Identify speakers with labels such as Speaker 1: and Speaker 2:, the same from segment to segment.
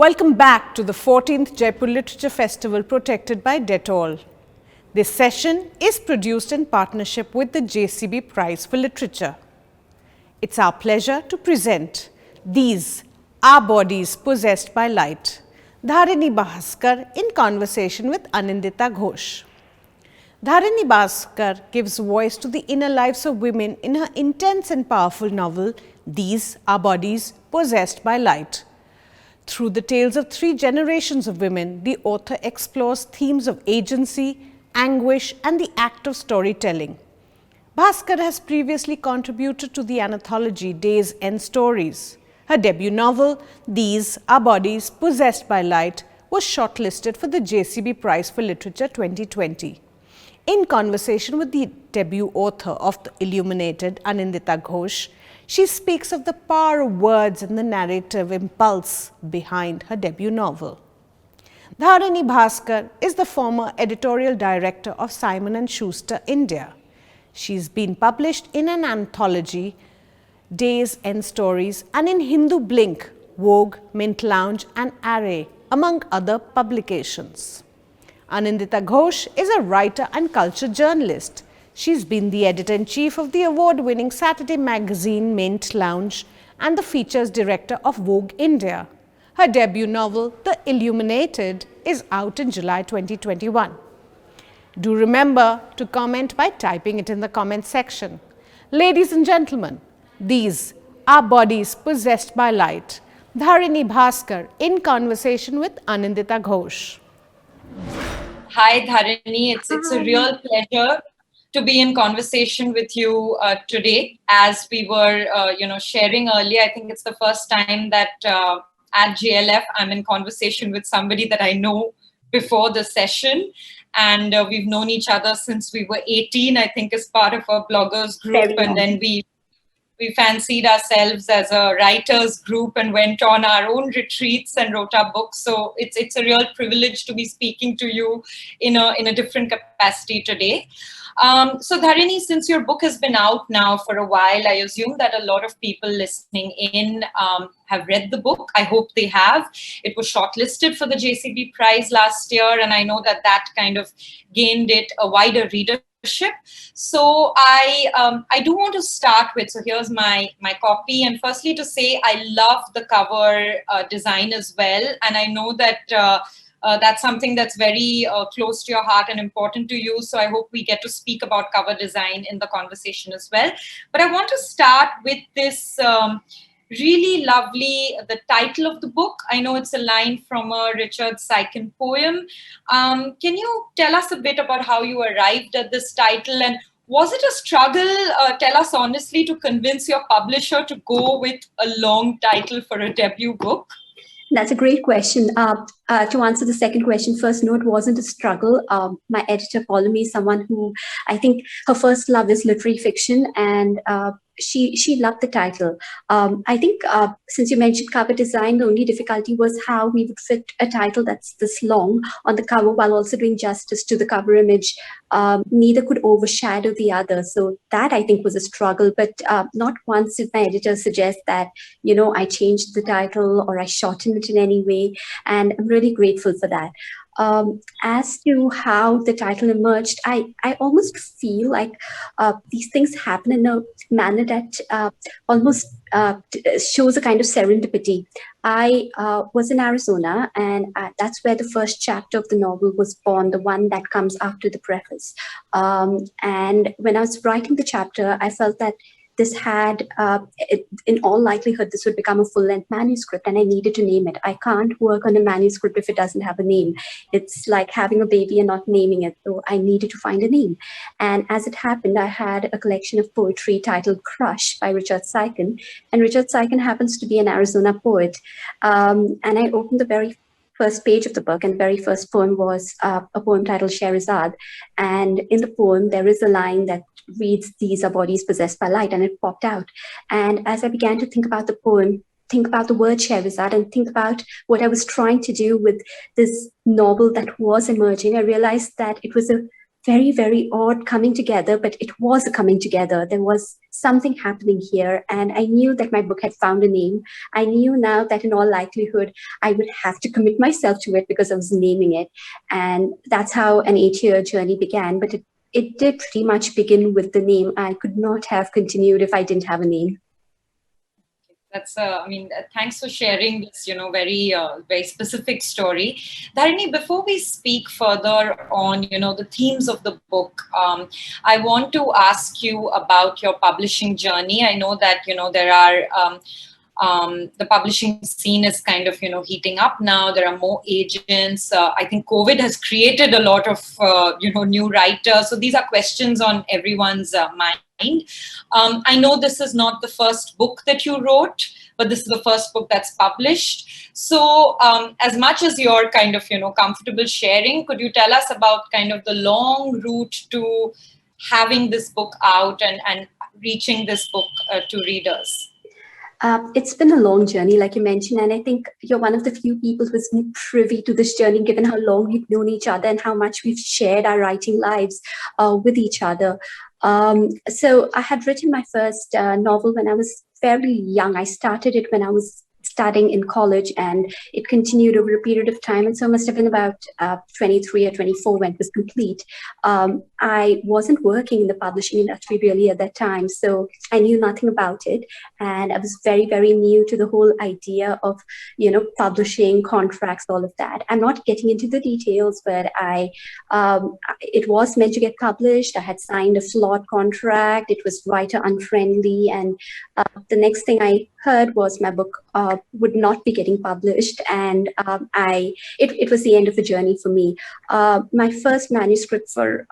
Speaker 1: Welcome back to the 14th Jaipur Literature Festival protected by Dettol. This session is produced in partnership with the JCB Prize for Literature. It's our pleasure to present These Are Bodies Possessed by Light, Dharini Bhaskar in conversation with Anindita Ghose. Dharini Bhaskar gives voice to the inner lives of women in her intense and powerful novel, These Are Bodies Possessed by Light. Through the tales of 3 generations of women, the author explores themes of agency, anguish, and the act of storytelling. Bhaskar has previously contributed to the anthology Days and Stories. Her debut novel, These Are Bodies Possessed by Light, was shortlisted for the JCB Prize for Literature 2020. In conversation with the debut author of the Illuminated, Anindita Ghose, she speaks of the power of words and the narrative impulse behind her debut novel. Dharini Bhaskar is the former editorial director of Simon and Schuster India. She's been published in an anthology, Days and Stories, and in Hindu Blink, Vogue, Mint Lounge, and Arré, among other publications. Anindita Ghose is a writer and culture journalist. She's been the editor-in-chief of the award-winning Saturday magazine Mint Lounge and the features director of Vogue India. Her debut novel, The Illuminated, is out in July 2021. Do remember to comment by typing it in the comment section. Ladies and gentlemen, these are Bodies Possessed by Light. Dharini Bhaskar in conversation with Anindita Ghose.
Speaker 2: Hi Dharini, it's a real pleasure to be in conversation with you today. As we were sharing earlier, I think it's the first time that at JLF I'm in conversation with somebody that I know before the session, and we've known each other since we were 18, I think, as part of a bloggers group. And then we fancied ourselves as a writers group and went on our own retreats and wrote our books. So it's a real privilege to be speaking to you in a different capacity today. So Dharini, since your book has been out now for a while, I assume that a lot of people listening in have read the book. I hope they have. It was shortlisted for the JCB Prize last year, and I know that kind of gained it a wider readership. So I do want to start with, so here's my copy, and firstly to say I love the cover design as well, and I know that that's something that's very close to your heart and important to you. So I hope we get to speak about cover design in the conversation as well. But I want to start with this really lovely, the title of the book. I know it's a line from a Richard Siken poem. Can you tell us a bit about how you arrived at this title, and was it a struggle, tell us honestly, to convince your publisher to go with a long title for a debut book?
Speaker 3: That's a great question. To answer the second question first, no, it wasn't a struggle. My editor, Pauline, is someone who I think her first love is literary fiction, and she loved the title. I think since you mentioned cover design, the only difficulty was how we would fit a title that's this long on the cover while also doing justice to the cover image. Neither could overshadow the other. So that I think was a struggle, but not once did my editor suggest that, I changed the title or I shortened it in any way. And I'm really grateful for that. As to how the title emerged, I almost feel like these things happen in a manner that almost shows a kind of serendipity. I was in Arizona, and that's where the first chapter of the novel was born, the one that comes after the preface. And when I was writing the chapter, I felt that this had, in all likelihood, this would become a full-length manuscript, and I needed to name it. I can't work on a manuscript if it doesn't have a name. It's like having a baby and not naming it, so I needed to find a name. And as it happened, I had a collection of poetry titled Crush by Richard Siken, and Richard Siken happens to be an Arizona poet. And I opened the very first page of the book, and the very first poem was a poem titled Sherazad. And in the poem, there is a line that reads, "These are bodies possessed by light," and it popped out. And as I began to think about the poem, think about the word Sherazad, and think about what I was trying to do with this novel that was emerging, I realized that it was a very, very odd coming together, but it was a coming together. There was something happening here, and I knew that my book had found a name. I knew now that in all likelihood, I would have to commit myself to it because I was naming it. And that's how an 8-year journey began. But it did pretty much begin with the name. I could not have continued if I didn't have a name.
Speaker 2: That's, thanks for sharing this, very, very specific story. Dharini, before we speak further on, the themes of the book, I want to ask you about your publishing journey. I know that, there are, the publishing scene is kind of, heating up now. There are more agents. I think COVID has created a lot of, new writers. So these are questions on everyone's mind. I know this is not the first book that you wrote, but this is the first book that's published. So as much as you're kind of, comfortable sharing, could you tell us about kind of the long route to having this book out and reaching this book to readers?
Speaker 3: It's been a long journey, like you mentioned, and I think you're one of the few people who's been privy to this journey, given how long we've known each other and how much we've shared our writing lives with each other. So I had written my first novel when I was fairly young. I started it when I was studying in college, and it continued over a period of time. And so it must have been about 23 or 24 when it was complete. I wasn't working in the publishing industry really at that time, so I knew nothing about it. And I was very, very new to the whole idea of, publishing, contracts, all of that. I'm not getting into the details, but it was meant to get published. I had signed a flawed contract. It was writer unfriendly. And the next thing I heard was my book would not be getting published, and it was the end of the journey for me. My first manuscript, for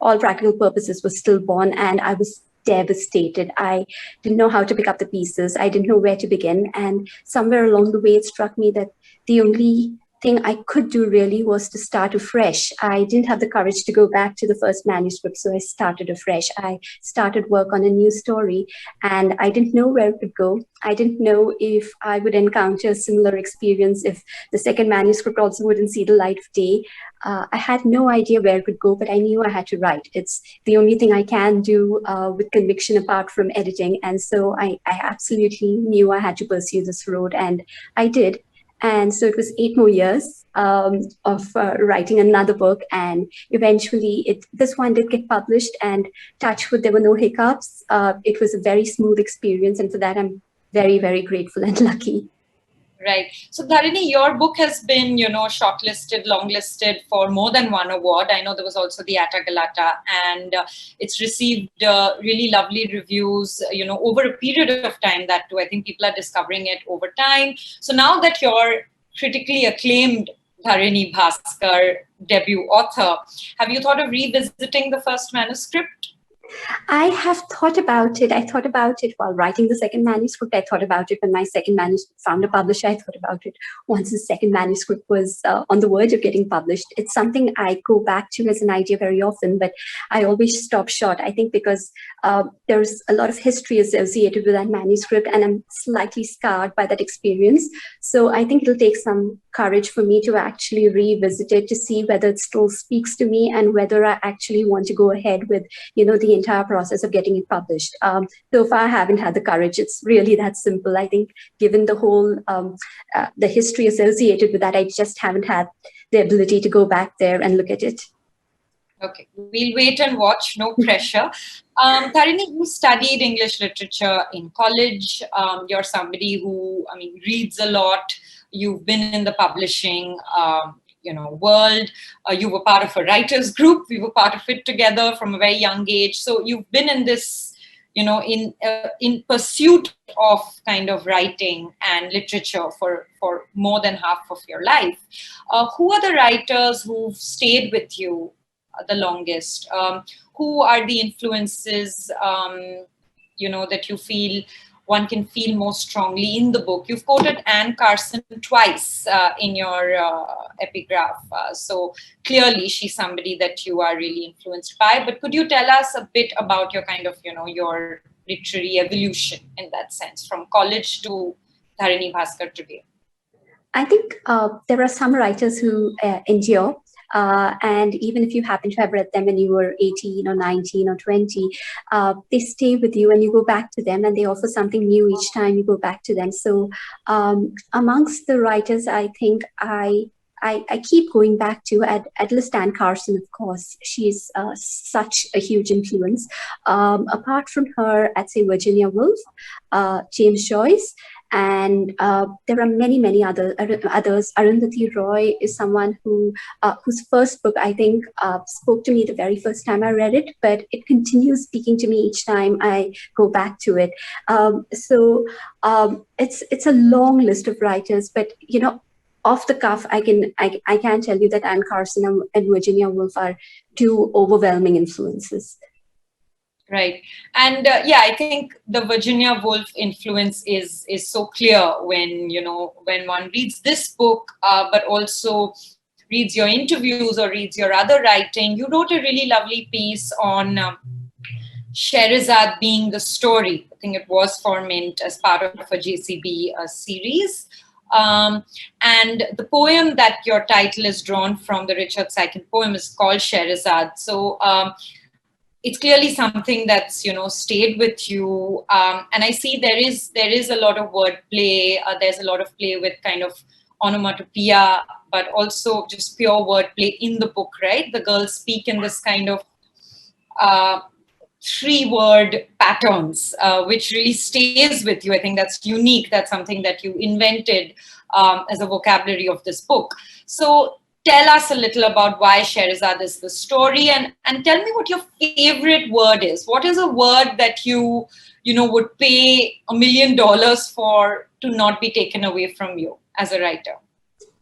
Speaker 3: all practical purposes, was stillborn, and I was devastated. I didn't know how to pick up the pieces. I didn't know where to begin, and somewhere along the way, it struck me that the only thing I could do really was to start afresh. I didn't have the courage to go back to the first manuscript, so I started afresh. I started work on a new story, and I didn't know where it would go. I didn't know if I would encounter a similar experience, if the second manuscript also wouldn't see the light of day. I had no idea where it would go, but I knew I had to write. It's the only thing I can do with conviction apart from editing. And so I absolutely knew I had to pursue this road, and I did. And so it was 8 more years of writing another book. And eventually this one did get published, and touch wood, there were no hiccups. It was a very smooth experience. And for that, I'm very, very grateful and lucky.
Speaker 2: Right. So Dharini, your book has been, shortlisted, longlisted for more than one award. I know there was also the Atta Galata, and it's received really lovely reviews, over a period of time. That too, I think people are discovering it over time. So now that you're critically acclaimed Dharini Bhaskar debut author, have you thought of revisiting the first manuscript?
Speaker 3: I have thought about it. I thought about it while writing the second manuscript. I thought about it when my second manuscript found a publisher. I thought about it once the second manuscript was on the verge of getting published. It's something I go back to as an idea very often, but I always stop short. I think because there's a lot of history associated with that manuscript, and I'm slightly scarred by that experience. So I think it'll take some courage for me to actually revisit it to see whether it still speaks to me and whether I actually want to go ahead with, the entire process of getting it published. So far, I haven't had the courage. It's really that simple. I think given the whole, the history associated with that, I just haven't had the ability to go back there and look at it.
Speaker 2: Okay, we'll wait and watch, no pressure. Dharini, you studied English literature in college. You're somebody who, reads a lot. You've been in the publishing, world. You were part of a writers group. We were part of it together from a very young age. So you've been in this, in pursuit of kind of writing and literature for more than half of your life. Who are the writers who've stayed with you the longest? Who are the influences, that you feel one can feel more strongly in the book? You've quoted Anne Carson twice in your epigraph. So clearly she's somebody that you are really influenced by. But could you tell us a bit about your kind of, your literary evolution in that sense, from college to Dharini Bhaskar today?
Speaker 3: I think there are some writers who endure. And even if you happen to have read them when you were 18 or 19 or 20, they stay with you and you go back to them, and they offer something new each time you go back to them. So amongst the writers, I think I keep going back to Adela Stan Carson, of course. She's such a huge influence. Apart from her, I'd say Virginia Woolf, James Joyce, and there are many others. Arundhati Roy is someone whose first book, I think, spoke to me the very first time I read it, but it continues speaking to me each time I go back to it. It's a long list of writers, but off the cuff, I can tell you that Anne Carson and Virginia Woolf are two overwhelming influences.
Speaker 2: Right. And I think the Virginia Woolf influence is so clear when one reads this book, but also reads your interviews or reads your other writing. You wrote a really lovely piece on Scheherazade being the story. I think it was for Mint as part of a JCB series. And the poem that your title is drawn from, the Richard Seiken poem, is called Scheherazade. So it's clearly something that's stayed with you. And I see there is a lot of wordplay. There's a lot of play with kind of onomatopoeia, but also just pure wordplay in the book, right? The girls speak in this kind of 3-word patterns, which really stays with you. I think that's unique. That's something that you invented as a vocabulary of this book. So tell us a little about why Scheherazade is the story, and tell me what your favorite word is. What is a word that you would pay $1 million for to not be taken away from you as a writer?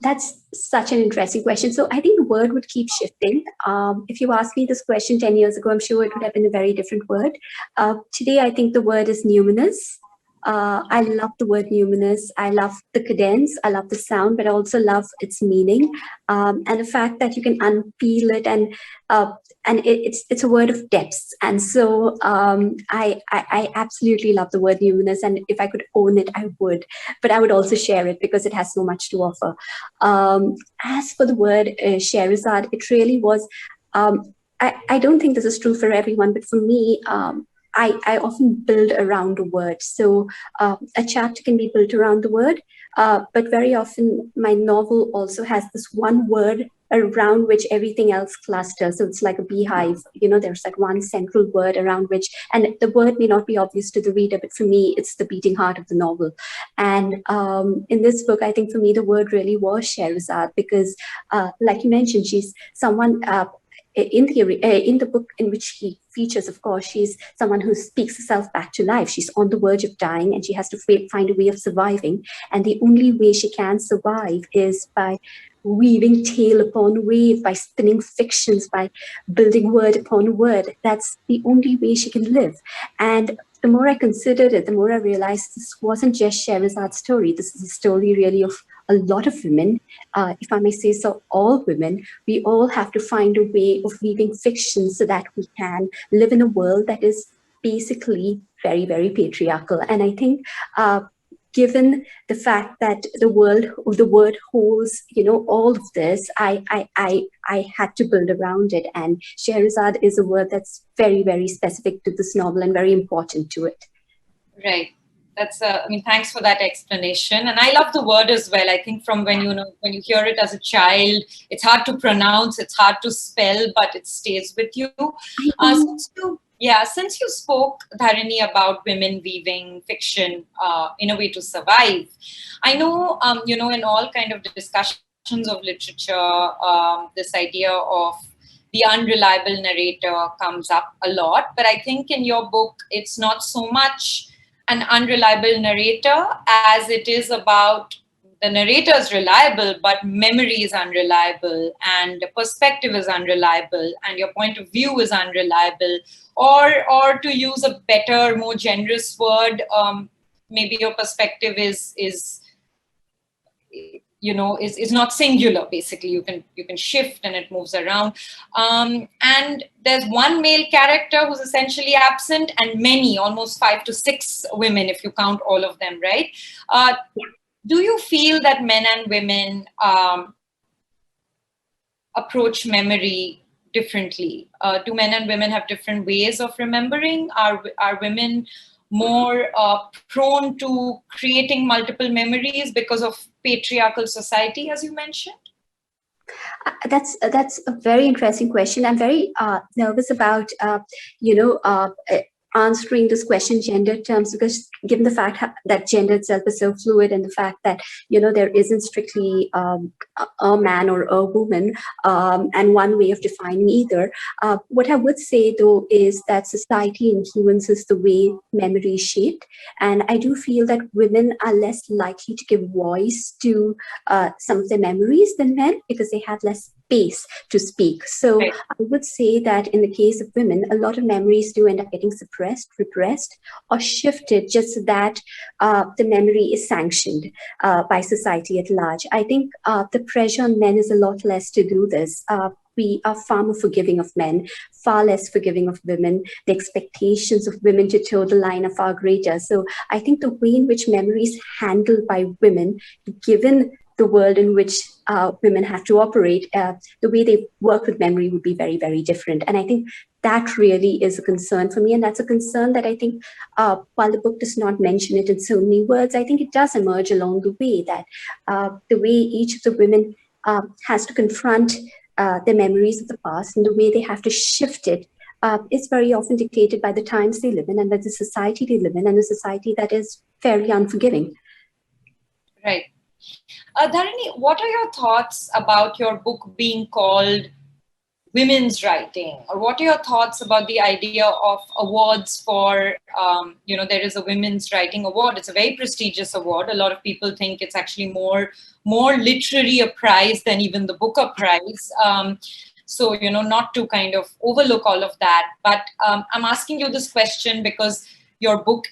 Speaker 3: That's such an interesting question. So I think the word would keep shifting. If you asked me this question 10 years ago, I'm sure it would have been a very different word. Today, I think the word is numinous. I love the word numinous. I love the cadence. I love the sound, but I also love its meaning, and the fact that you can unpeel it, and it's a word of depths. And so I absolutely love the word numinous, and if I could own it, I would. But I would also share it because it has so much to offer. As for the word Scheherazade, it really was. I don't think this is true for everyone, but for me, I often build around a word. So a chapter can be built around the word, but very often my novel also has this one word around which everything else clusters. So it's like a beehive, there's that one central word around which, and the word may not be obvious to the reader, but for me, it's the beating heart of the novel. And in this book, I think for me, the word really was Scheherazade because, like you mentioned, she's someone, in the book in which he features, of course, she's someone who speaks herself back to life. She's on the verge of dying and she has to find a way of surviving. And the only way she can survive is by weaving tale upon wave, by spinning fictions, by building word upon word. That's the only way she can live. And the more I considered it, the more I realized this wasn't just Shehrazade's story. This is a story really of a lot of women, if I may say so, all women. We all have to find a way of weaving fiction so that we can live in a world that is basically very, very patriarchal. And I think given the fact that the word holds, all of this, I had to build around it. And Scheherazade is a word that's very, very specific to this novel and very important to it.
Speaker 2: Right. That's thanks for that explanation. And I love the word as well. I think from when you hear it as a child, it's hard to pronounce, it's hard to spell, but it stays with you. Since you spoke, Dharini, about women weaving fiction in a way to survive, I know, in all kind of discussions of literature, this idea of the unreliable narrator comes up a lot. But I think in your book, it's not so much an unreliable narrator as it is about the narrator is reliable, but memory is unreliable and perspective is unreliable and your point of view is unreliable. Or to use a better, more generous word, maybe your perspective is not singular. Basically, you can shift and it moves around. And there's one male character who's essentially absent, and many, almost 5 to 6 women, if you count all of them, right? Do you feel that men and women approach memory differently? Do men and women have different ways of remembering? Are women more prone to creating multiple memories because of patriarchal society, as you mentioned?
Speaker 3: That's a very interesting question. I'm very nervous about answering this question gender terms, because given the fact that gender itself is so fluid, and the fact that there isn't strictly a man or a woman and one way of defining either. What I would say though is that society influences the way memory is shaped, and I do feel that women are less likely to give voice to some of their memories than men, because they have less space to speak. So
Speaker 2: Right.
Speaker 3: I would say that in the case of women, a lot of memories do end up getting suppressed, repressed, or shifted just so that the memory is sanctioned by society at large. I think the pressure on men is a lot less to do this. We are far more forgiving of men, far less forgiving of women. The expectations of women to toe the line are far greater. So I think the way in which memory is handled by women, given the world in which women have to operate, the way they work with memory would be very, very different. And I think that really is a concern for me. And that's a concern that I think, while the book does not mention it in so many words, I think it does emerge along the way, that the way each of the women has to confront their memories of the past, and the way they have to shift it is very often dictated by the times they live in, and by the society they live in, and a society that is fairly unforgiving.
Speaker 2: Right. Dharini, what are your thoughts about your book being called women's writing? Or what are your thoughts about the idea of awards for, there is a women's writing award. It's a very prestigious award. A lot of people think it's actually more literary a prize than even the Booker Prize. So, not to kind of overlook all of that. But I'm asking you this question because your book,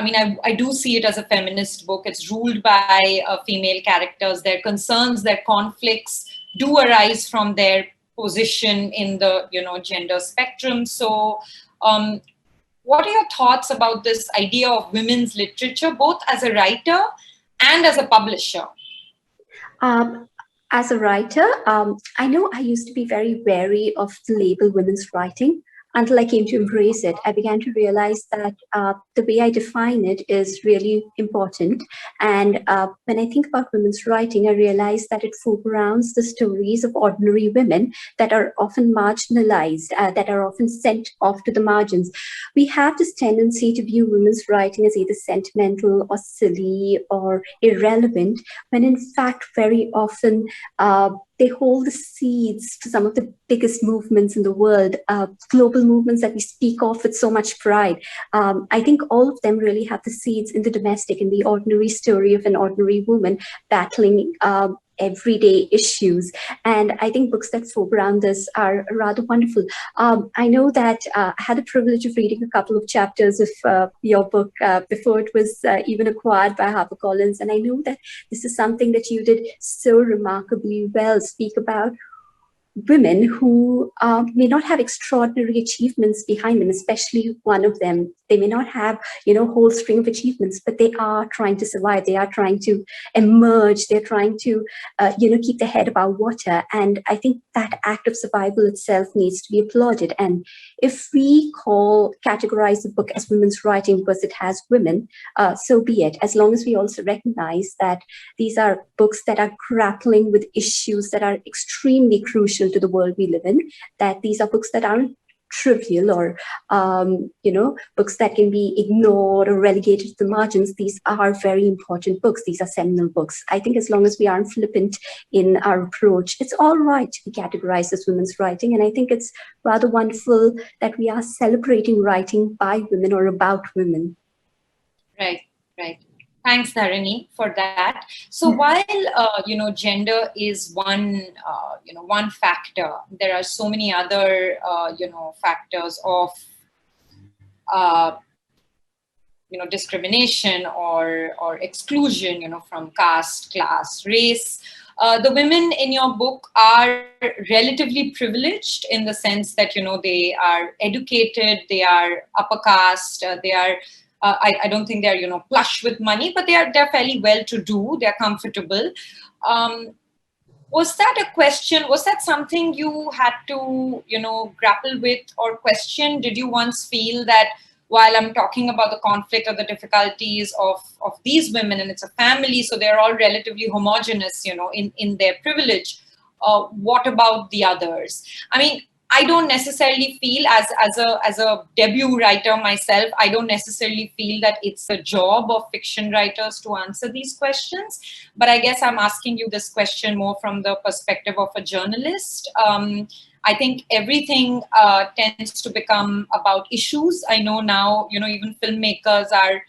Speaker 2: I do see it as a feminist book. It's ruled by female characters. Their concerns, their conflicts do arise from their position in the, gender spectrum. So what are your thoughts about this idea of women's literature, both as a writer and as a publisher?
Speaker 3: As a writer, I know I used to be very wary of the label women's writing. Until I came to embrace it, I began to realize that the way I define it is really important. And when I think about women's writing, I realize that it foregrounds the stories of ordinary women that are often marginalized, that are often sent off to the margins. We have this tendency to view women's writing as either sentimental or silly or irrelevant, when in fact, very often, they hold the seeds for some of the biggest movements in the world, global movements that we speak of with so much pride. I think all of them really have the seeds in the domestic, in the ordinary story of an ordinary woman battling everyday issues. And I think books that foreground this are rather wonderful. I know that I had the privilege of reading a couple of chapters of your book before it was even acquired by HarperCollins. And I know that this is something that you did so remarkably well, speak about women who may not have extraordinary achievements behind them, especially one of them. They may not have, a whole string of achievements, but they are trying to survive. They are trying to emerge. They're trying to, keep their head above water. And I think that act of survival itself needs to be applauded. And if we categorize the book as women's writing because it has women, so be it. As long as we also recognize that these are books that are grappling with issues that are extremely crucial to the world we live in, that these are books that aren't trivial or, books that can be ignored or relegated to the margins. These are very important books. These are seminal books. I think as long as we aren't flippant in our approach, it's all right to be categorized as women's writing. And I think it's rather wonderful that we are celebrating writing by women or about women.
Speaker 2: Right. Thanks, Dharini, for that. So while, gender is one factor, there are so many other, factors of, discrimination or exclusion, from caste, class, race. The women in your book are relatively privileged in the sense that, they are educated, they are upper caste, they are, I don't think they're, plush with money, but they're fairly well-to-do, they're comfortable. Was that a question? Was that something you had to, grapple with or question? Did you once feel that while I'm talking about the conflict or the difficulties of these women, and it's a family, so they're all relatively homogenous, in their privilege, what about the others? I mean, I don't necessarily feel as a debut writer myself, I don't necessarily feel that it's the job of fiction writers to answer these questions. But I guess I'm asking you this question more from the perspective of a journalist. I think everything tends to become about issues. I know now, even filmmakers are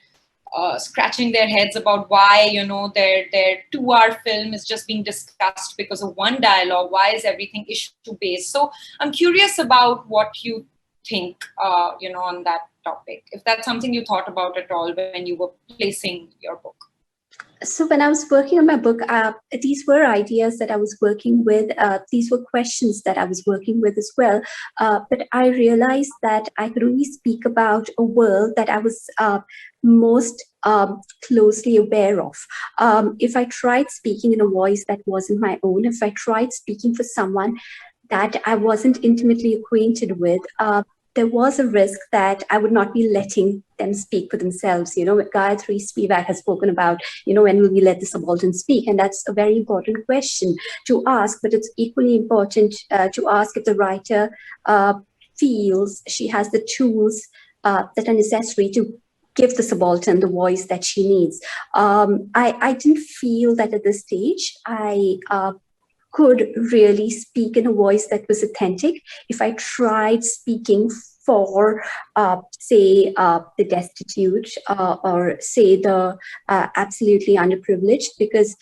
Speaker 2: scratching their heads about why, their 2-hour film is just being discussed because of one dialogue. Why is everything issue based? So I'm curious about what you think, on that topic. If that's something you thought about at all when you were placing your book.
Speaker 3: So when I was working on my book, these were ideas that I was working with. These were questions that I was working with as well. But I realized that I could only speak about a world that I was most closely aware of. If I tried speaking in a voice that wasn't my own, if I tried speaking for someone that I wasn't intimately acquainted with, there was a risk that I would not be letting them speak for themselves. Gayatri Spivak has spoken about, when will we let the subaltern speak? And that's a very important question to ask, but it's equally important to ask if the writer feels she has the tools that are necessary to give the subaltern the voice that she needs. I didn't feel that at this stage I could really speak in a voice that was authentic if I tried speaking for, say, the destitute or say the absolutely underprivileged, because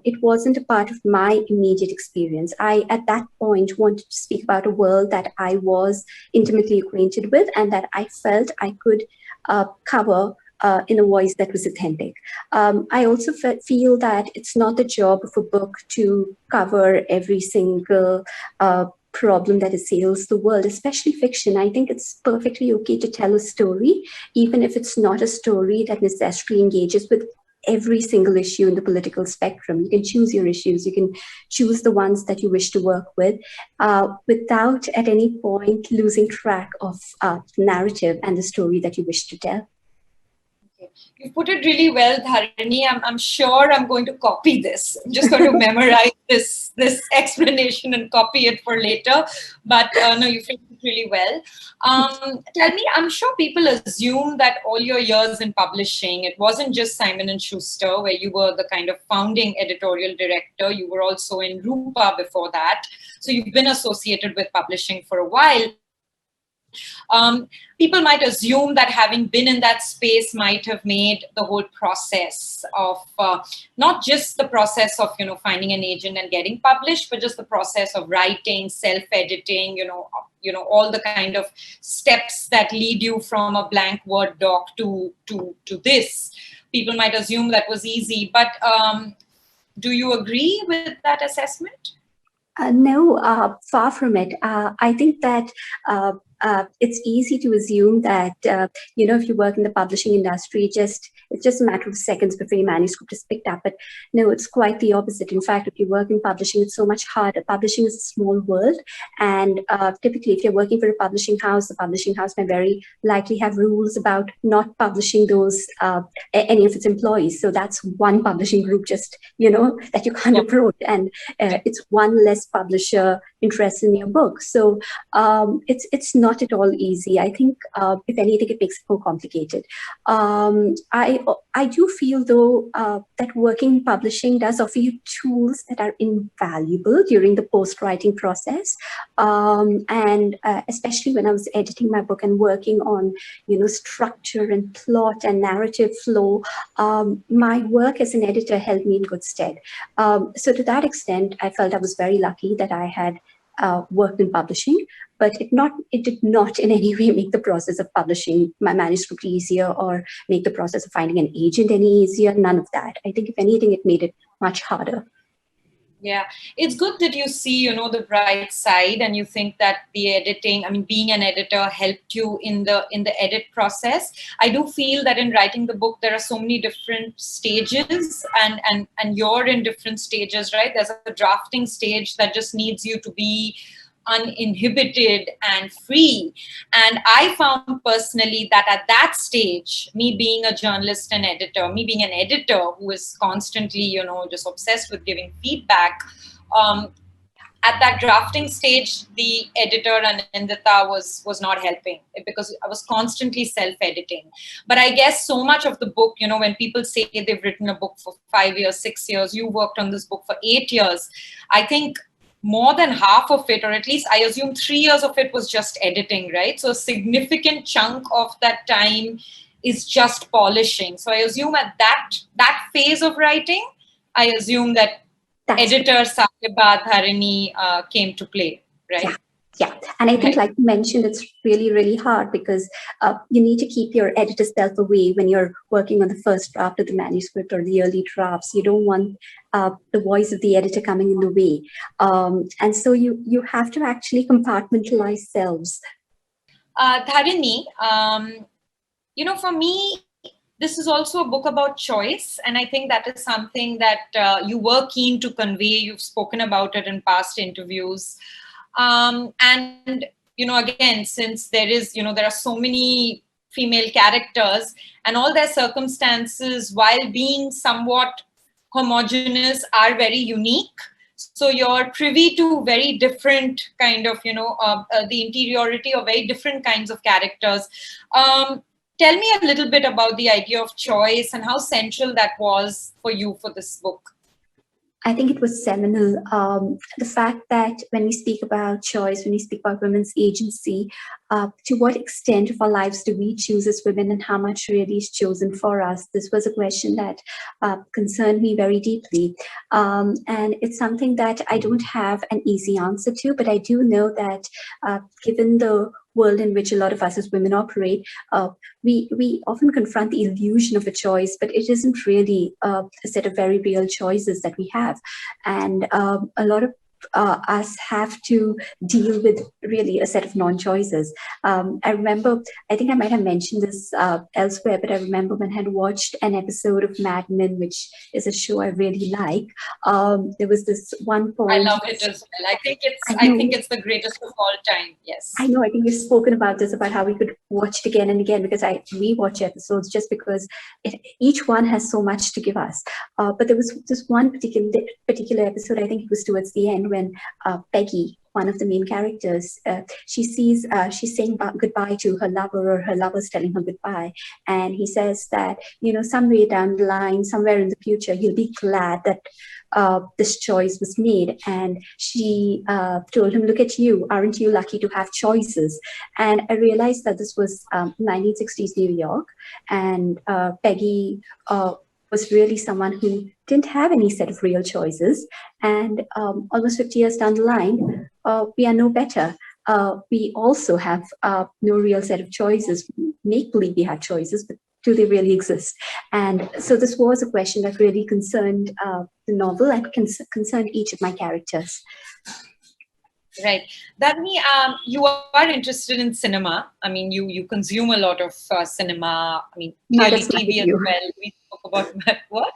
Speaker 3: it wasn't a part of my immediate experience. I, at that point, wanted to speak about a world that I was intimately acquainted with and that I felt I could cover in a voice that was authentic. I also feel that it's not the job of a book to cover every single problem that assails the world, especially fiction. I think it's perfectly okay to tell a story, even if it's not a story that necessarily engages with every single issue in the political spectrum. You can choose your issues. You can choose the ones that you wish to work with without at any point losing track of the narrative and the story that you wish to tell.
Speaker 2: You put it really well, Dharini. I'm sure I'm going to copy this. I'm just going to memorize this explanation and copy it for later. But no, you framed it really well. Tell me, I'm sure people assume that all your years in publishing, it wasn't just Simon and Schuster, where you were the kind of founding editorial director. You were also in Rupa before that. So you've been associated with publishing for a while. People might assume that having been in that space might have made the whole process of not just the process of finding an agent and getting published, but just the process of writing, self-editing, all the kind of steps that lead you from a blank Word doc to this. People might assume that was easy, but do you agree with that assessment?
Speaker 3: No, far from it. I think that it's easy to assume that, if you work in the publishing industry, it's just a matter of seconds before your manuscript is picked up. But no, it's quite the opposite. In fact, if you work in publishing, it's so much harder. Publishing is a small world. And typically, if you're working for a publishing house, the publishing house may very likely have rules about not publishing those, any of its employees. So that's one publishing group just, that you can't approach. And it's one less publisher interested in your book. So it's not at all easy. I think, if anything, it makes it more complicated. I do feel, though, that working in publishing does offer you tools that are invaluable during the post-writing process. And especially when I was editing my book and working on, structure and plot and narrative flow, my work as an editor held me in good stead. So to that extent, I felt I was very lucky that I had worked in publishing, but it did not in any way make the process of publishing my manuscript easier or make the process of finding an agent any easier. None of that. I think if anything, it made it much harder.
Speaker 2: Yeah, it's good that you see, the bright side, and you think that the editing, I mean, being an editor helped you in the edit process. I do feel that in writing the book, there are so many different stages, and you're in different stages, right? There's a drafting stage that just needs you to be uninhibited and free. And I found personally that at that stage, me being a journalist and editor, me being an editor who is constantly, just obsessed with giving feedback, at that drafting stage, the editor Anandita was not helping because I was constantly self-editing. But I guess so much of the book, when people say they've written a book for 5 years, 6 years, you worked on this book for 8 years, I think more than half of it, or at least I assume 3 years of it, was just editing, right? So a significant chunk of that time is just polishing. So I assume at that phase of writing, I assume that editor Sahiba Dharini came to play, right?
Speaker 3: Yeah. And I think, like you mentioned, it's really, really hard because you need to keep your editor self away when you're working on the first draft of the manuscript or the early drafts. You don't want the voice of the editor coming in the way. And so you have to actually compartmentalize selves.
Speaker 2: Dharini, for me, this is also a book about choice. And I think that is something that you were keen to convey. You've spoken about it in past interviews. And, again, since there are so many female characters and all their circumstances, while being somewhat homogeneous, are very unique. So you're privy to very different kind of, the interiority of very different kinds of characters. Tell me a little bit about the idea of choice and how central that was for you for this book.
Speaker 3: I think it was seminal. The fact that when we speak about choice, when we speak about women's agency, to what extent of our lives do we choose as women and how much really is chosen for us? This was a question that concerned me very deeply. And it's something that I don't have an easy answer to, but I do know that given the world in which a lot of us as women operate, we often confront the illusion of a choice, but it isn't really a set of very real choices that we have. And a lot of us have to deal with really a set of non-choices. I remember, I think I might have mentioned this elsewhere, but I remember when I had watched an episode of Mad Men, which is a show I really like. There was this one point.
Speaker 2: I love it as well. I think it's the greatest of all time. Yes.
Speaker 3: I know. I think we've spoken about this, about how we could watch it again and again, because I rewatch episodes just because each one has so much to give us. But there was this one particular episode, I think it was towards the end, when Peggy, one of the main characters, she's saying goodbye to her lover, or her lover's telling her goodbye. And he says that, somewhere down the line, somewhere in the future, you'll be glad that this choice was made. And she told him, look at you, aren't you lucky to have choices? And I realized that this was 1960s New York, and Peggy was really someone who didn't have any set of real choices. And almost 50 years down the line, we are no better. We also have no real set of choices. Make believe we have choices, but do they really exist? And so this was a question that really concerned the novel and concerned each of my characters.
Speaker 2: Right. Dharini, you are interested in cinema. I mean, you consume a lot of cinema. I mean, clearly TV as well. We spoke about what?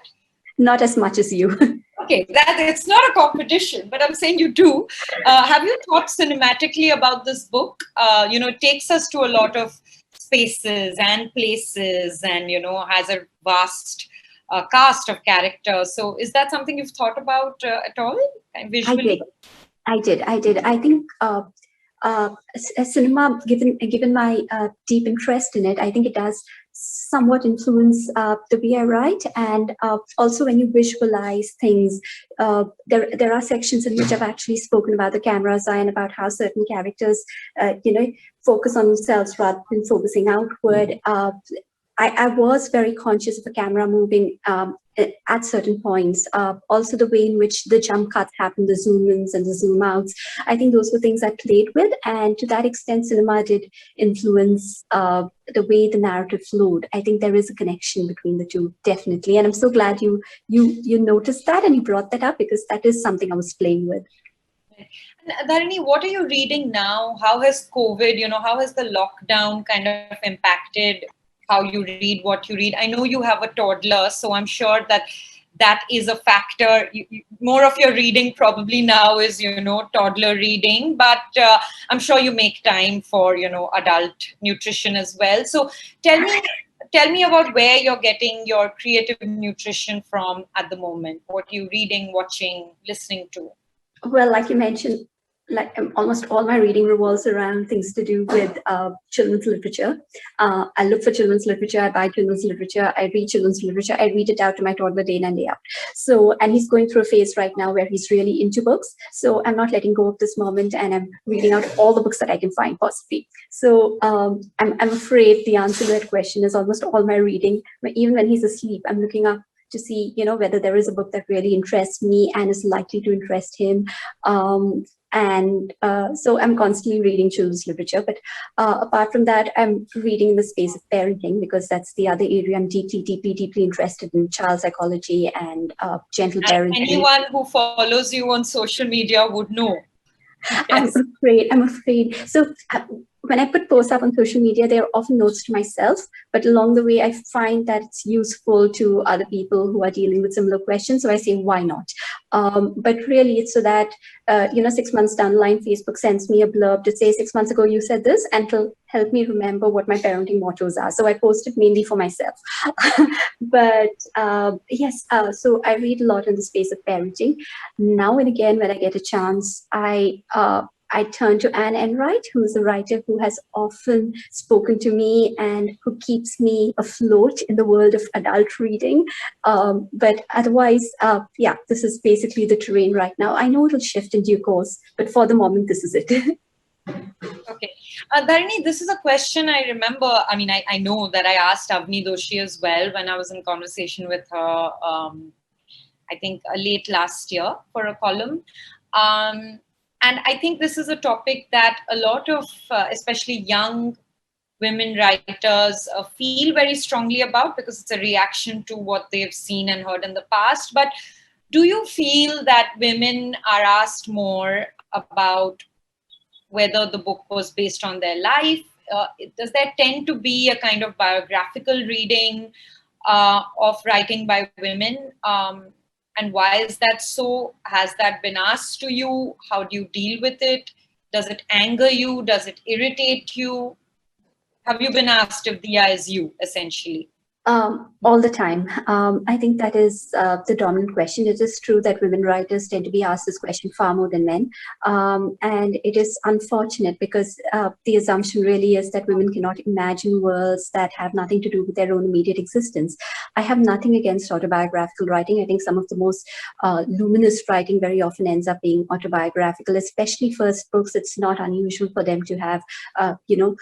Speaker 3: Not as much as you.
Speaker 2: Okay, it's not a competition, but I'm saying you do. Have you thought cinematically about this book? It takes us to a lot of spaces and places, and has a vast cast of characters. So, is that something you've thought about at all, visually?
Speaker 3: I did. I think cinema, given my deep interest in it, I think it does somewhat influence the way I write. And also when you visualize things, there are sections in which I've actually spoken about the camera's eye and about how certain characters, focus on themselves rather than focusing outward. I was very conscious of the camera moving at certain points. Also, the way in which the jump cuts happen, the zoom ins and the zoom outs, I think those were things I played with. And to that extent, cinema did influence the way the narrative flowed. I think there is a connection between the two, definitely. And I'm so glad you noticed that and you brought that up, because that is something I was playing with.
Speaker 2: Dharini, what are you reading now? How has COVID, how has the lockdown kind of impacted how you read, what you read? I know you have a toddler, so I'm sure that is a factor. More of your reading probably now is, toddler reading, but I'm sure you make time for, adult nutrition as well. So tell me about where you're getting your creative nutrition from at the moment. What are you reading, watching, listening to?
Speaker 3: Well, like you mentioned, almost all my reading revolves around things to do with children's literature. I look for children's literature, I buy children's literature, I read children's literature, I read it out to my toddler day in and day out. So, and he's going through a phase right now where he's really into books. So I'm not letting go of this moment, and I'm reading out all the books that I can find possibly. So I'm afraid the answer to that question is almost all my reading. Even when he's asleep, I'm looking up to see, whether there is a book that really interests me and is likely to interest him. So I'm constantly reading children's literature. But apart from that, I'm reading in the space of parenting, because that's the other area I'm deeply interested in: child psychology and gentle parenting.
Speaker 2: Anyone who follows you on social media would know.
Speaker 3: Yes. I'm afraid. So when I put posts up on social media, they're often notes to myself, but along the way, I find that it's useful to other people who are dealing with similar questions. So I say, why not? But really, it's so that, 6 months down the line, Facebook sends me a blurb to say, 6 months ago, you said this, and to help me remember what my parenting mottos are. So I post it mainly for myself. But yes, so I read a lot in the space of parenting. Now and again, when I get a chance, I turn to Anne Enright, who's a writer who has often spoken to me and who keeps me afloat in the world of adult reading. But otherwise, this is basically the terrain right now. I know it'll shift in due course, but for the moment, this is it.
Speaker 2: Okay. Dharini, this is a question I remember. I mean, I know that I asked Avni Doshi as well when I was in conversation with her, I think late last year for a column. And I think this is a topic that a lot of, especially young women writers, feel very strongly about, because it's a reaction to what they've seen and heard in the past. But do you feel that women are asked more about whether the book was based on their life? Does there tend to be a kind of biographical reading of writing by women? And why is that so? Has that been asked to you? How do you deal with it? Does it anger you? Does it irritate you? Have you been asked if Diya is you, essentially?
Speaker 3: All the time. I think that is the dominant question. It is true that women writers tend to be asked this question far more than men. And it is unfortunate, because the assumption really is that women cannot imagine worlds that have nothing to do with their own immediate existence. I have nothing against autobiographical writing. I think some of the most luminous writing very often ends up being autobiographical, especially first books. It's not unusual for them to have,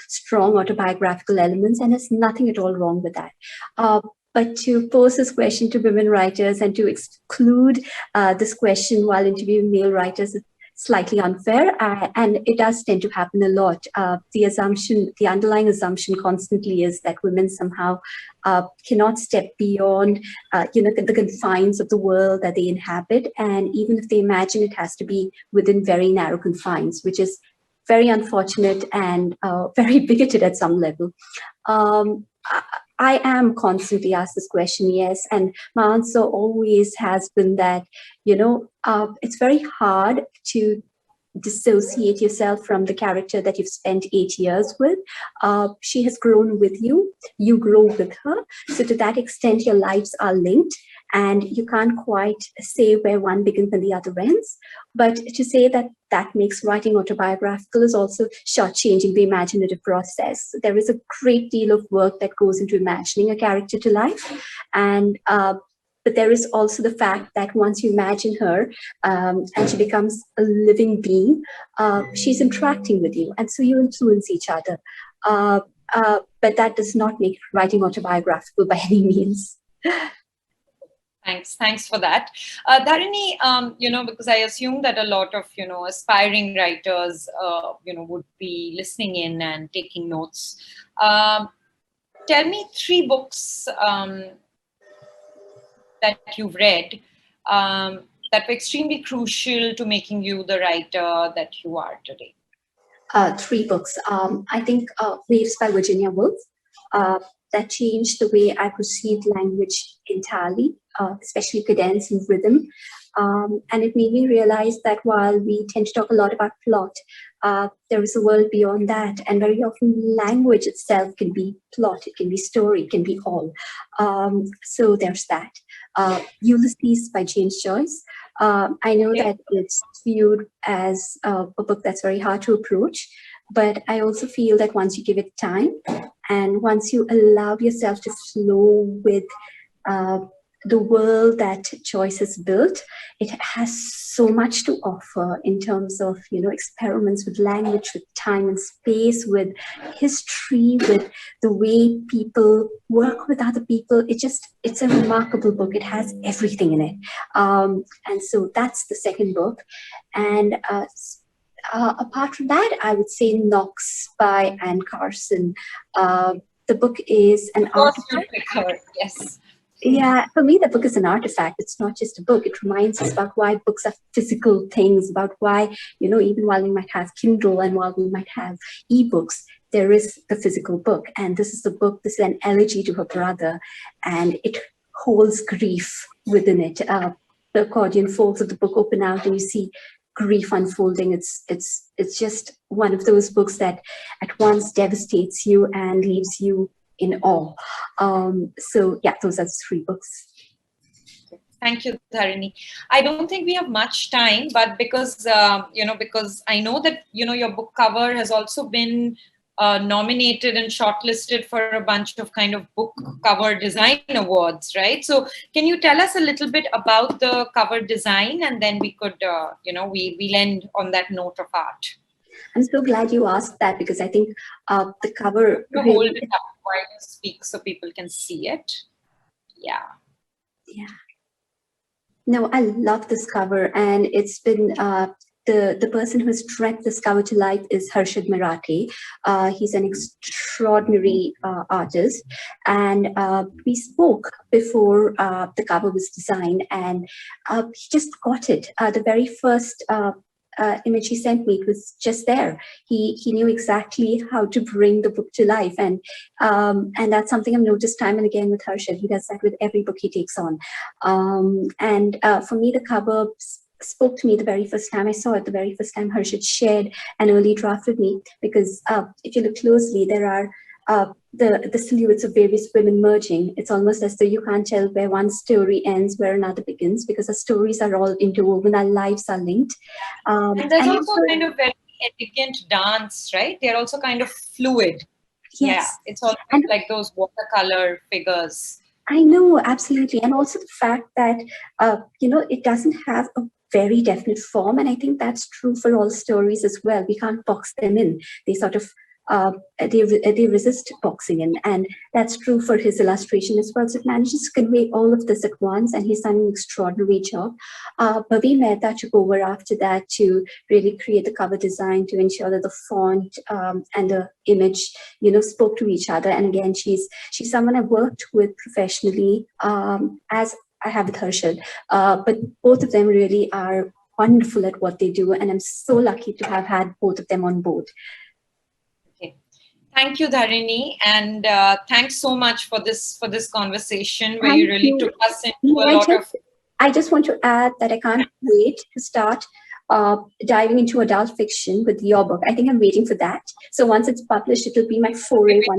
Speaker 3: strong autobiographical elements, and there's nothing at all wrong with that. But to pose this question to women writers and to exclude this question while interviewing male writers is slightly unfair, and it does tend to happen a lot. The underlying assumption constantly is that women somehow cannot step beyond, the confines of the world that they inhabit, and even if they imagine, it has to be within very narrow confines, which is very unfortunate and very bigoted at some level. I am constantly asked this question, yes, and my answer always has been that, it's very hard to dissociate yourself from the character that you've spent 8 years with. She has grown with you, you grow with her. So to that extent, your lives are linked, and you can't quite say where one begins and the other ends. But to say that that makes writing autobiographical is also shortchanging the imaginative process. There is a great deal of work that goes into imagining a character to life. And but there is also the fact that once you imagine her and she becomes a living being, she's interacting with you. And so you influence each other. But that does not make writing autobiographical by any means.
Speaker 2: Thanks for that. Dharini, because I assume that a lot of, aspiring writers, would be listening in and taking notes. Tell me 3 books that you've read that were extremely crucial to making you the writer that you are today.
Speaker 3: 3 books. I think Waves by Virginia Woolf. That changed the way I perceived language entirely, especially cadence and rhythm. And it made me realize that while we tend to talk a lot about plot, there is a world beyond that. And very often language itself can be plot, it can be story, it can be all. So there's that. Ulysses by James Joyce. I know that it's viewed as a book that's very hard to approach, but I also feel that once you give it time and once you allow yourself to flow with the world that Joyce has built, it has so much to offer in terms of, experiments with language, with time and space, with history, with the way people work with other people. It's a remarkable book. It has everything in it. And so that's the second book. And apart from that, I would say Knox by Anne Carson. The book is an artifact.
Speaker 2: Yes.
Speaker 3: Yeah, for me, the book is an artifact. It's not just a book. It reminds us about why books are physical things, about why, even while we might have Kindle and while we might have ebooks, there is the physical book. And this is an elegy to her brother, and it holds grief within it. The accordion folds of the book open out and you see grief unfolding. It's just one of those books that at once devastates you and leaves you in awe. So yeah, those are 3 books.
Speaker 2: Thank you, Dharini. I don't think we have much time, but because I know that, your book cover has also been nominated and shortlisted for a bunch of kind of book cover design awards, right? So can you tell us a little bit about the cover design, and then we could, we'll end on that note of art.
Speaker 3: I'm so glad you asked that, because I think the cover...
Speaker 2: Hold it up while you speak so people can see it. Yeah.
Speaker 3: No, I love this cover, and it's been the person who has dragged this cover to life is Harshad Marathe. He's an extraordinary artist, and we spoke before the cover was designed, and he just got it. The very first image he sent me, it was just there. He knew exactly how to bring the book to life, and that's something I've noticed time and again with Harshad. He does that with every book he takes on. And for me, the cover spoke to me the very first time I saw it, the very first time Harshad shared an early draft with me, because if you look closely, there are the silhouettes of various women merging. It's almost as though you can't tell where one story ends, where another begins, because the stories are all interwoven, our lives are linked.
Speaker 2: And there's also kind of very elegant dance, right? They're also kind of fluid.
Speaker 3: Yes.
Speaker 2: Yeah, it's all like those watercolor figures.
Speaker 3: I know, absolutely. And also the fact that, it doesn't have a very definite form. And I think that's true for all stories as well. We can't box them in. They sort of, they resist boxing in. And that's true for his illustration as well. So it manages to convey all of this at once. And he's done an extraordinary job. Bhavi Mehta took over after that to really create the cover design, to ensure that the font and the image, spoke to each other. And again, she's someone I've worked with professionally, as I have with Harshad. But both of them really are wonderful at what they do. And I'm so lucky to have had both of them on board.
Speaker 2: Thank you, Dharini, and thanks so much for this conversation where you really took us into a lot of...
Speaker 3: I just want to add that I can't wait to start diving into adult fiction with your book. I think I'm waiting for that. So once it's published, it'll be my foray.
Speaker 2: For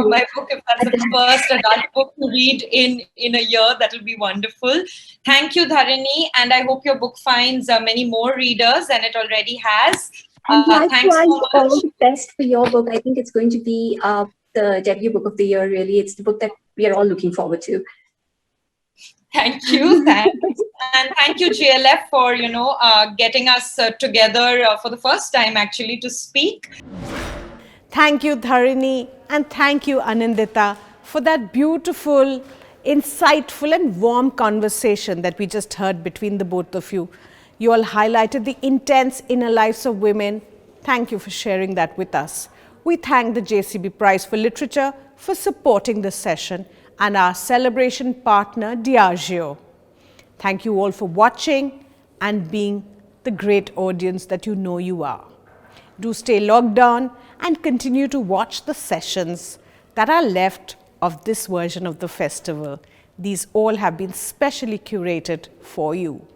Speaker 2: my book, if that's the first adult book to read in a year, that'll be wonderful. Thank you, Dharini, and I hope your book finds many more readers, and it already has.
Speaker 3: And
Speaker 2: thanks so much.
Speaker 3: All the best for your book. I think it's going to be the debut book of the year, really. It's the book that we are all looking forward to.
Speaker 2: Thank you. Thanks. And thank you, GLF, for, getting us together for the first time, actually, to speak.
Speaker 1: Thank you, Dharini, and thank you, Anindita, for that beautiful insightful and warm conversation that we just heard between the both of you. You all highlighted the intense inner lives of women. Thank you for sharing that with us. We thank the JCB Prize for Literature for supporting this session and our celebration partner Diageo. Thank you all for watching and being the great audience that you know you are. Do stay logged on and continue to watch the sessions that are left of this version of the festival. These all have been specially curated for you.